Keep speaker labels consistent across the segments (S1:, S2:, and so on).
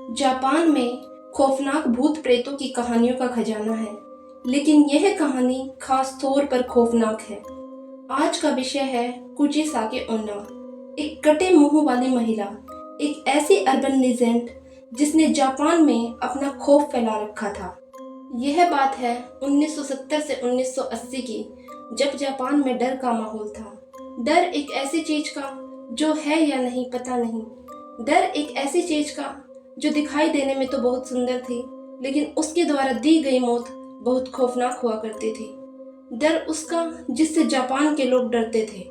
S1: Japan में खौफनाक भूत प्रेतों की कहानियों का खजाना है, लेकिन यह कहानी खास तौर पर खौफनाक है। आज का विषय है कुचिसाके ओन्ना, एक कटे मुंह वाली महिला, एक ऐसी अर्बन लीजेंड जिसने जापान में अपना खौफ फैला रखा था। यह बात है 1970 से 1980 की, जब जापान में डर का माहौल था। डर एक ऐसी चीज का जो है या नहीं पता नहीं। डर एक ऐसी चीज का जो दिखाई देने में तो बहुत सुंदर थी, लेकिन उसके द्वारा दी गई मौत बहुत खौफनाक हुआ करती थी। डर उसका जिससे जापान के लोग डरते थे।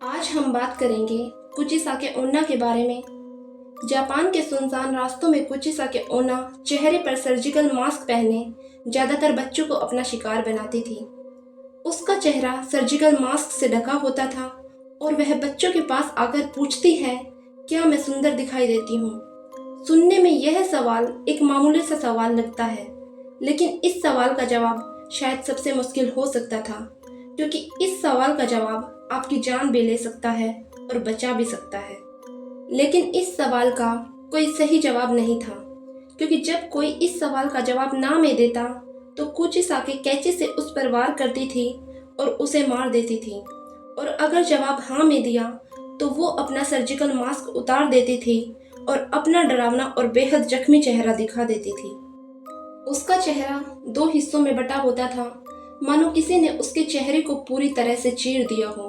S1: आज हम बात करेंगे कुचिसाके ओन्ना के बारे में। जापान के सुनसान रास्तों में कुचिसाके ओन्ना चेहरे पर सर्जिकल मास्क पहने ज्यादातर बच्चों को अपना शिकार बनाती थी। उसका चेहरा सर्जिकल मास्क से ढका होता था और वह बच्चों के पास आकर पूछती है, क्या मैं सुंदर दिखाई देती हूँ? सुनने में यह सवाल एक मामूली सा सवाल लगता है, लेकिन इस सवाल का जवाब शायद सबसे मुश्किल हो सकता था, क्योंकि इस सवाल का जवाब आपकी जान भी ले सकता है और बचा भी सकता है। लेकिन इस सवाल का कोई सही जवाब नहीं था, क्योंकि जब कोई इस सवाल का जवाब ना में देता तो कुचिसाके कैंची से उस पर वार करती थी और उसे मार देती थी, और अगर जवाब हाँ में दिया तो वो अपना सर्जिकल मास्क उतार देती थी और अपना डरावना और बेहद जख्मी चेहरा दिखा देती थी। उसका चेहरा दो हिस्सों में बटा होता था, मानो किसी ने उसके चेहरे को पूरी तरह से चीर दिया हो,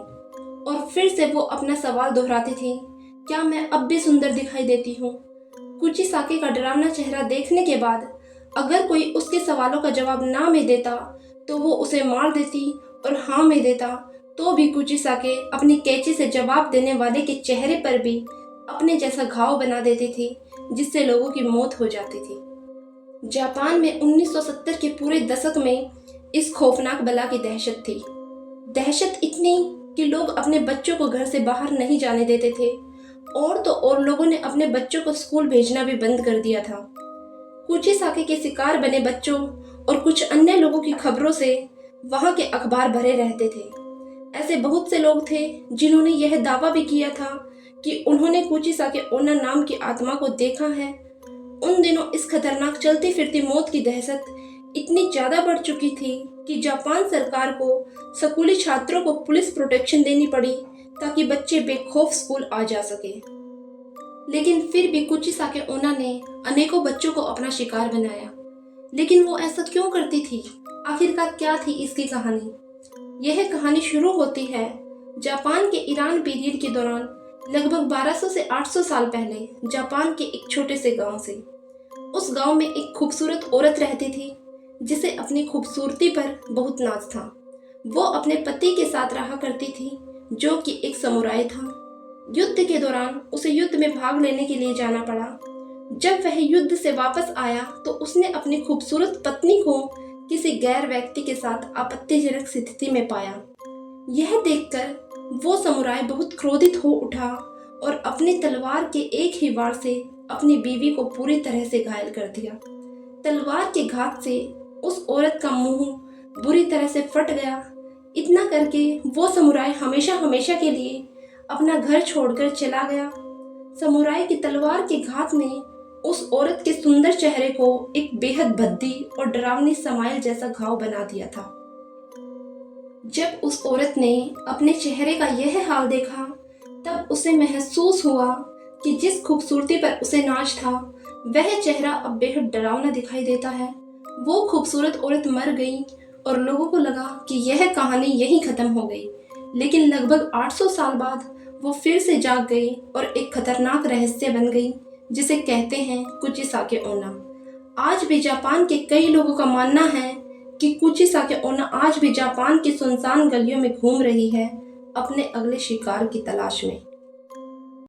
S1: और फिर से वो अपना सवाल दोहराती थी, क्या मैं अब भी सुंदर दिखाई देती हूँ? कुचिसाके का डरावना चेहरा देखने के बाद अगर कोई उसके सवालों का जवाब ना में देता तो वो उसे मार देती, और हाँ में देता तो भी कुचिसाके अपनी कैंची से जवाब देने वाले के चेहरे पर भी अपने जैसा घाव बना देती थी, जिससे लोगों की मौत हो जाती थी। जापान में 1970 के पूरे दशक में इस खौफनाक बला की दहशत थी। दहशत इतनी कि लोग अपने बच्चों को घर से बाहर नहीं जाने देते थे, और तो और लोगों ने अपने बच्चों को स्कूल भेजना भी बंद कर दिया था। कुचिसाके के शिकार बने बच्चों और कुछ अन्य लोगों की खबरों से वहां के अखबार भरे रहते थे। ऐसे बहुत से लोग थे जिन्होंने यह दावा भी किया था कि उन्होंने कुचिसाके ओन्ना नाम की आत्मा को देखा है। उन दिनों इस खतरनाक चलती फिरती मौत की दहशत इतनी ज्यादा बढ़ चुकी थी कि जापान सरकार को स्कूली छात्रों को पुलिस प्रोटेक्शन देनी पड़ी ताकि बच्चे बेखौफ स्कूल आ जा सके। लेकिन फिर भी कुचिसाके ओन्ना ने अनेकों बच्चों को अपना शिकार बनाया। लेकिन वो ऐसा क्यों करती थी? आखिरकार क्या थी इसकी कहानी? यह कहानी शुरू होती है जापान के ईरान पीरियड के दौरान, लगभग 1200 से 800 साल पहले, जापान के एक छोटे से गांव से। उस गांव में एक खूबसूरत औरत रहती थी जिसे अपनी खूबसूरती पर बहुत नाज था। वो अपने पति के साथ रहा करती थी, जो कि एक समुराई था। युद्ध के दौरान उसे युद्ध में भाग लेने के लिए जाना पड़ा। जब वह युद्ध से वापस आया तो उसने अपनी खूबसूरत पत्नी को किसी गैर व्यक्ति के साथ आपत्तिजनक स्थिति में पाया। यह देखकर वो समुराई बहुत क्रोधित हो उठा और अपनी तलवार के एक ही वार से अपनी बीवी को पूरी तरह से घायल कर दिया। तलवार के घात से उस औरत का मुंह बुरी तरह से फट गया। इतना करके वो समुराई हमेशा हमेशा के लिए अपना घर छोड़कर चला गया। समुराई की तलवार के घात ने उस औरत के सुंदर चेहरे को एक बेहद भद्दी और डरावनी समाइल जैसा घाव बना दिया था। जब उस औरत ने अपने चेहरे का यह हाल देखा, तब उसे महसूस हुआ कि जिस खूबसूरती पर उसे नाज था, वह चेहरा अब बेहद डरावना दिखाई देता है। वो खूबसूरत औरत मर गई और लोगों को लगा कि यह कहानी यहीं खत्म हो गई। लेकिन लगभग 800 साल बाद वो फिर से जाग गई और एक खतरनाक रहस्य बन गई, जिसे कहते हैं कुचिसाके ओन्ना। आज भी जापान के कई लोगों का मानना है कि कुचिसाके ओन्ना आज भी जापान की सुनसान गलियों में घूम रही है, अपने अगले शिकार की तलाश में।